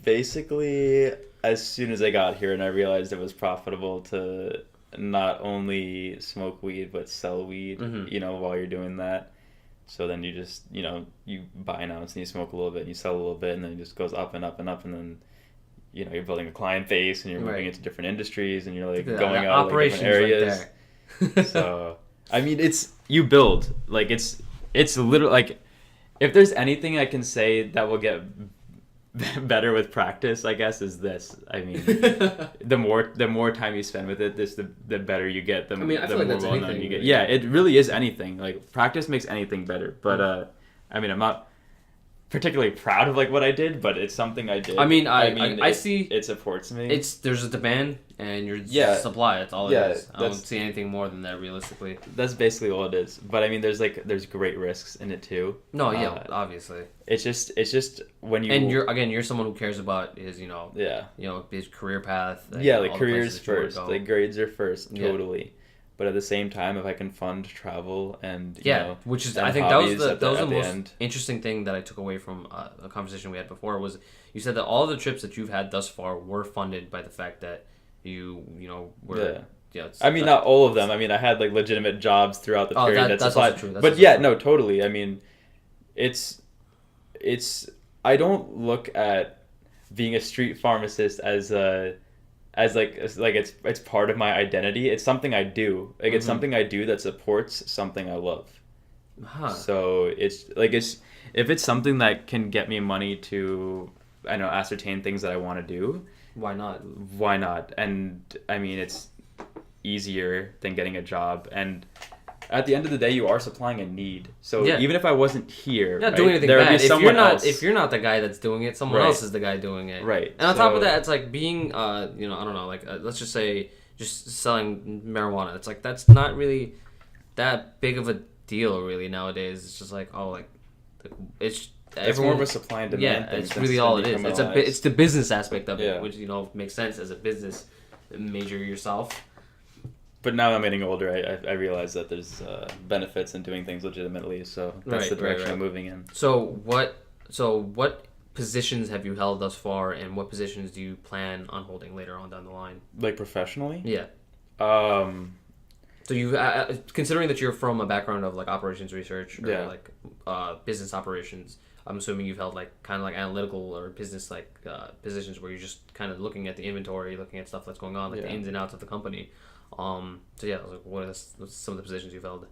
Basically, as soon as I got here and I realized it was profitable to not only smoke weed but sell weed, Mhm. While you're doing that. So then you just, you buy an ounce and you smoke a little bit and you sell a little bit and then it just goes up and up and up and then, you're building a client base and you're moving Right. into different industries and you're like The going out to like, different areas. right there. So, I mean, you build, like it's literally like, if there's anything I can say that will get better with practice, I guess, is this. I mean, the more time you spend with it, the better you get. I mean, I feel like more that's well-known anything, you get. really. Yeah, it really is anything. Like practice makes anything better. But I mean, I'm not. particularly proud of like what I did, but it's something I did. I mean, I see it supports me. there's a demand and your Yeah. supply. That's all it Yeah, is. I don't see anything more than that realistically. That's basically all it is. But I mean, there's great risks in it too. No, yeah, obviously. It's just when you And you're someone who cares about his yeah his career path. yeah all like the careers places that you wanna first, go. like grades are first, Yeah. totally. But at the same time, if I can fund travel and which is and I think that was hobbies the at the most end. interesting thing that I took away from a conversation we had before was you said that all the trips that you've had thus far were funded by the fact that you were I mean, not all of them. I mean, I had like legitimate jobs throughout the period that's applied. also true. That's But also yeah, true. no, totally. I mean, it's I don't look at being a street pharmacist as it's part of my identity. It's something I do. Like it's something I do that supports something I love. Huh. So it's if it's something that can get me money to ascertain things that I want to do, Why not? why not? And I mean, it's easier than getting a job, and at the end of the day, you are supplying a need. So Yeah. even if I wasn't here, You're not right, doing anything there would bad. be If someone else. if you're not the guy that's doing it, someone Right. else is the guy doing it. Right. And on top of So- that, it's like being I don't know, like let's just say just selling marijuana. It's like that's not really that big of a deal really nowadays. It's just like it's It's more of a supply and demand thing. it's since really all it is. decriminalized. It's the business aspect of it, Yeah. which makes sense as a business major yourself. But now I'm getting older, I realize that there's benefits in doing things legitimately. So that's the direction I'm moving in. So what positions have you held thus far, and what positions do you plan on holding later on down the line? Like professionally? Yeah. Um, So you, considering that you're from a background of like operations research or Yeah. like business operations, I'm assuming you've held like kind of like analytical or business like positions where you're just kind of looking at the inventory, looking at stuff that's going on, like the Yeah. ins and outs of the company. So yeah, like what's some of the positions you've held?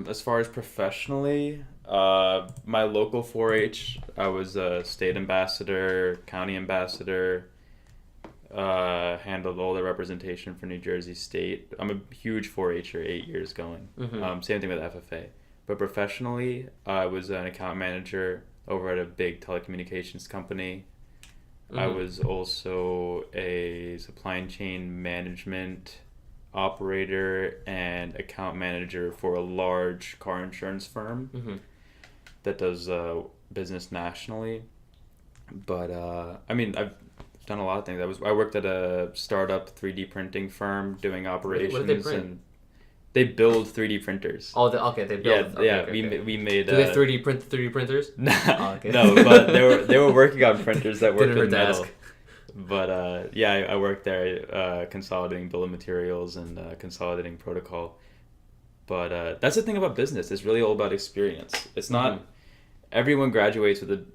as far as professionally, my local 4-H, I was a state ambassador, county ambassador, handled all the representation for New Jersey State. I'm a huge 4-H'er, 8 years going. Same thing with FFA. But professionally, I was an account manager over at a big telecommunications company. I was also a supply chain management operator and account manager for a large car insurance firm that does business nationally. But I mean, I've done a lot of things. I worked at a startup 3D printing firm doing operations. What did they print? And they build 3D printers. Oh, they build. We made. Do they 3D print 3D printers? No, Oh, okay. no, but they were working on printers that work Didn't with hurt to metal. ask. But I worked there consolidating bill of materials and consolidating protocol. But that's the thing about business. It's really all about experience. It's not everyone graduates with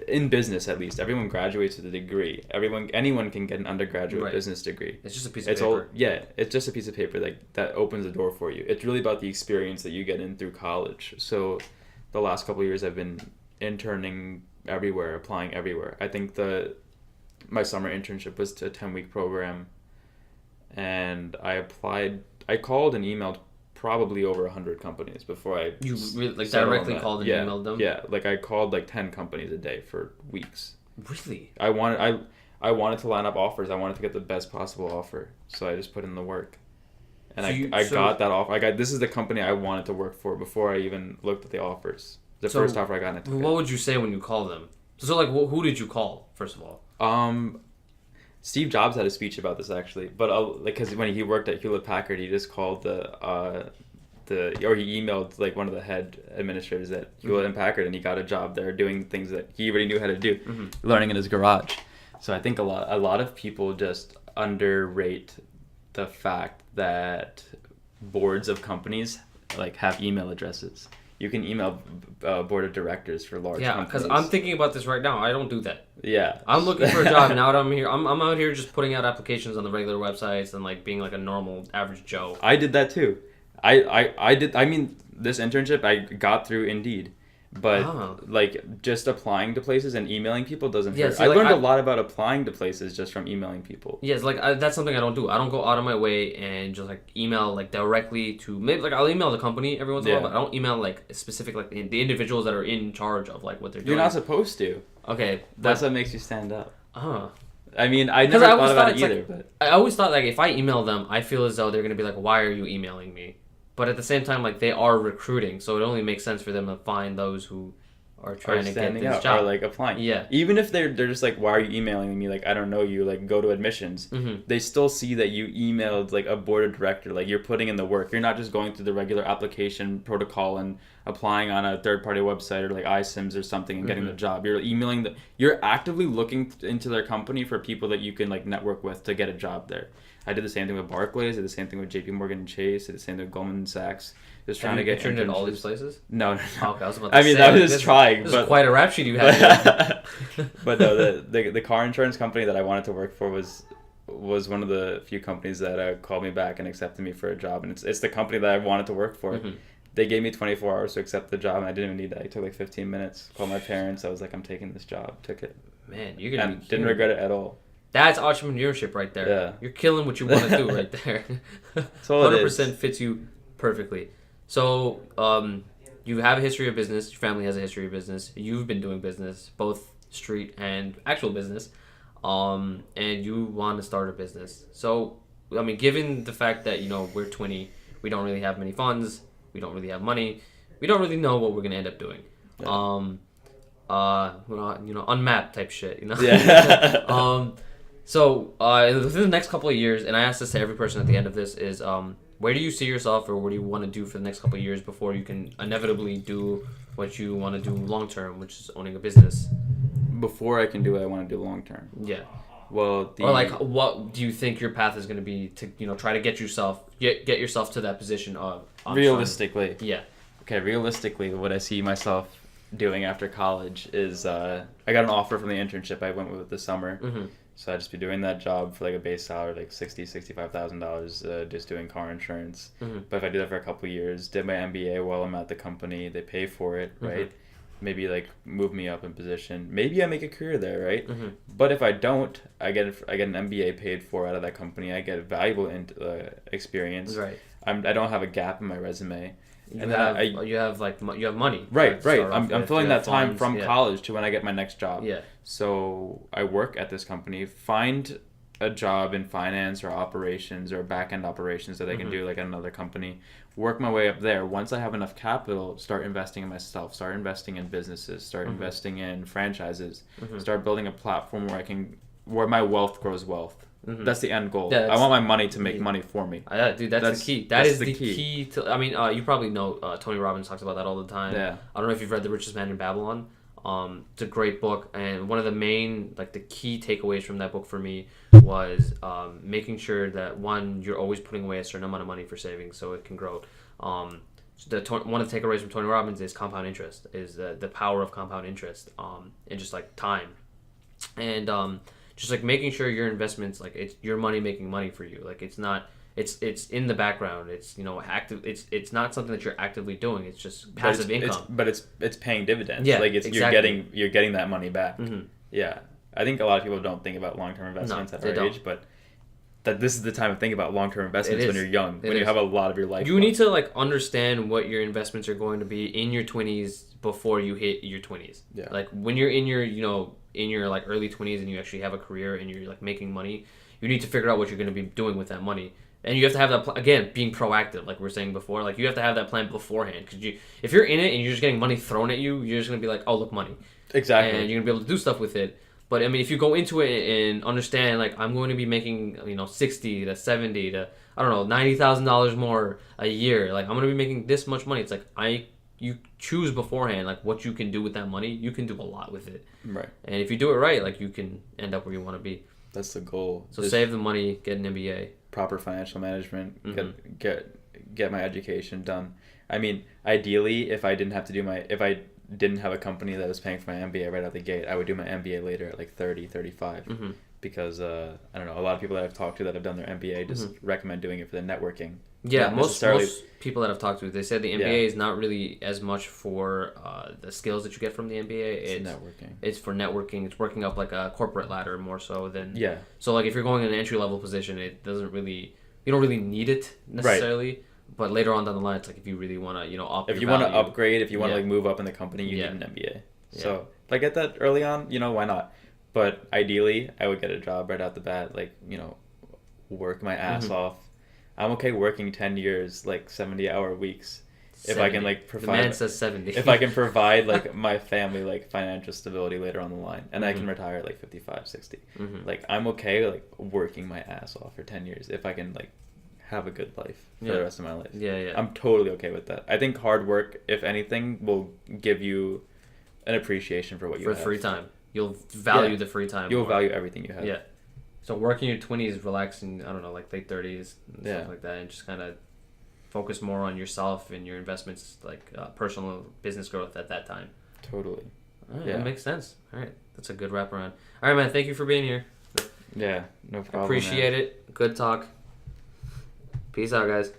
in business at least. Everyone graduates with a degree. Anyone can get an undergraduate business degree. It's just a piece of paper. It's just a piece of paper that opens the door for you. It's really about the experience that you get in through college. So the last couple of years I've been interning everywhere, applying everywhere. I think my summer internship was to a 10-week program, and I called and emailed probably over 100 companies before I You really, like settled on directly that. called and emailed them? Yeah, like I called like 10 companies a day for weeks. Really? I wanted to line up offers. I wanted to get the best possible offer, so I just put in the work. And I got that offer. This is the company I wanted to work for before I even looked at the offers. The first offer I got, I took what would you say when you call them? So like, who did you call first of all? Steve Jobs had a speech about this actually, but because when he worked at Hewlett Packard, he just called or he emailed like one of the head administrators at Hewlett Packard, and he got a job there doing things that he already knew how to do, learning in his garage. So I think a lot of people just underrate the fact that boards of companies like have email addresses. You can email board of directors for large companies. Yeah, because I'm thinking about this right now. I don't do that. Yeah. I'm looking for a job now. I'm here. I'm out here just putting out applications on the regular websites and like being like a normal average Joe. I did that too. I did. I mean, this internship I got through Indeed, But Oh. like just applying to places and emailing people doesn't Yeah, hurt. see, I like, learned a lot about applying to places just from emailing people. Yes, like that's something I don't do. I don't go out of my way and just like email like directly to maybe like I'll email the company every once in a Yeah. while, but I don't email like specific like the individuals that are in charge of like what they're doing. You're not supposed to. Okay, That's what makes you stand up. uh I mean, I 'Cause never I always thought about thought it it's either, I always thought like if I email them, I feel as though they're gonna be like, why are you emailing me? But at the same time, like they are recruiting, so it only makes sense for them to find those who are but trying to get standing this out job. or like applying. Yeah. Even if they're just like, why are you emailing me? Like, I don't know you. Like, go to admissions. Mm-hmm. They still see that you emailed like a board of director. Like, you're putting in the work. You're not just going through the regular application protocol and applying on a third party website or like iSims or something and getting the job. You're emailing you're actively looking into their company for people that you can like network with to get a job there. I did the same thing with Barclays. I did the same thing with JP Morgan and Chase. I did the same thing with Goldman Sachs. Just trying to get turned in all internships. these places. No, no, Oh, no. okay, I was about to I mean, say, I was like, just trying, This but is quite a rap sheet you had. but no, the car insurance company that I wanted to work for was one of the few companies that called me back and accepted me for a job, and it's the company that I wanted to work for. Mhm. They gave me 24 hours to accept the job, and I didn't even need that. It took like 15 minutes. Called my parents. I was like, I'm taking this job. Took it. Man, you're gonna And be didn't regret it at all. That's entrepreneurship right there. Yeah. You're killing what you want to do right there. That's all it is. 100% fits you perfectly. So, you have a history of business. Your family has a history of business. You've been doing business, both street and actual business. And you want to start a business. So, I mean, given the fact that, we're 20, we don't really have many funds, we don't really have money, we don't really know what we're going to end up doing. Yeah. Unmapped type shit, Yeah. So within the next couple of years, and I ask this to every person at the end of this, is where do you see yourself, or what do you want to do for the next couple of years before you can inevitably do what you want to do long term, which is owning a business? Before I can do what I want to do long term. Yeah. Well, Or like, what do you think your path is going to be to try to get yourself to that position of realistically. Yeah. Okay, realistically, what I see myself doing after college is I got an offer from the internship I went with this summer. Mm-hmm. So I'd just be doing that job for like a base salary, like $65,000, just doing car insurance. Mm-hmm. But if I do that for a couple of years, did my MBA while I'm at the company, they pay for it, right? Maybe like move me up in position. Maybe I make a career there, right? Mm-hmm. But if I don't, I get an MBA paid for out of that company. I get valuable experience. Right. I don't have a gap in my resume. You And have then you have money. Right. to start off I'm with. filling You that have time funds, from yeah. college to when I get my next job. Yeah. So I work at this company, find a job in finance or operations or back-end operations that I can do like at another company, work my way up there. Once I have enough capital, start investing in myself, start investing in businesses, start investing in franchises, start building a platform where my wealth grows wealth. That's the end goal. Yeah, I want my money to make money for me. Dude, that's the key. That's the key to. I mean, you probably know Tony Robbins talks about that all the time. Yeah. I don't know if you've read The Richest Man in Babylon. It's a great book, and one of the main, like the key takeaways from that book for me was making sure that one, you're always putting away a certain amount of money for savings so it can grow. One of the takeaways from Tony Robbins is compound interest, is the power of compound interest, and just like time, and just like making sure your investments, like it's your money making money for you. Like it's not. It's in the background. It's active. It's not something that you're actively doing. It's just passive income. But it's paying dividends. Yeah, like exactly. you're getting that money back. Mm-hmm. Yeah, I think a lot of people don't think about long term investments at our age, but that this is the time to think about long term investments when you're young, when you have a lot of your life. You need to like understand what your investments are going to be in your 20s before you hit your 20s. Yeah. Like when you're in your in your like early 20s and you actually have a career and you're like making money, you need to figure out what you're going to be doing with that money. And you have to have that again, being proactive, like we were saying before. Like you have to have that plan beforehand, because if you're in it and you're just getting money thrown at you, you're just gonna be like, oh, look, money. Exactly. And you're gonna be able to do stuff with it. But I mean, if you go into it and understand, like, I'm going to be making $60,000 to $70,000 to $90,000 more a year. Like I'm gonna be making this much money. It's like you choose beforehand, like what you can do with that money. You can do a lot with it. Right. And if you do it right, like you can end up where you want to be. That's the goal. So save the money, get an MBA. Proper financial management, get my education done. I mean, ideally, if I didn't have a company that was paying for my MBA right out the gate, I would do my MBA later at like 30, 35. Because I don't know, a lot of people that I've talked to that have done their MBA just recommend doing it for the networking. Yeah, not most necessarily- people that I've talked to, they said the MBA is not really as much for the skills that you get from the MBA. It's networking. It's for networking. It's working up like a corporate ladder more so than. Yeah. So like if you're going in an entry level position, it doesn't really, you don't really need it necessarily. But later on down the line, it's like if you really want to, up. If your you want to value. upgrade, if you want to Yeah. like move up in the company, you Yeah. need an MBA. Yeah. So if I get that early on, why not? But ideally, I would get a job right out the bat, like, work my ass Mm-hmm. off. I'm okay working 10 years, like 70-hour weeks, if I 70. can like The provide. man says 70. If I can provide like my family like financial stability later on the line, and I can Mhm. retire at like 55, 60. Mhm. Like I'm okay like working my ass off for 10 years if I can like have a good life for Yeah. the rest of my life. Yeah. I'm totally okay with that. I think hard work, if anything, will give you an appreciation for what you For have. free time. You'll value Yeah. the free time. You'll more. value everything you have. Yeah. So work in your 20s, relaxing, I don't know, like late 30s, and Yeah. stuff like that, and just kind of focus more on yourself and your investments, like personal business growth at that time. Totally. All right, Yeah. That makes sense. All right, that's a good wrap around. All right, man, thank you for being here. Yeah, no problem. Appreciate it. Good talk. Peace out, guys.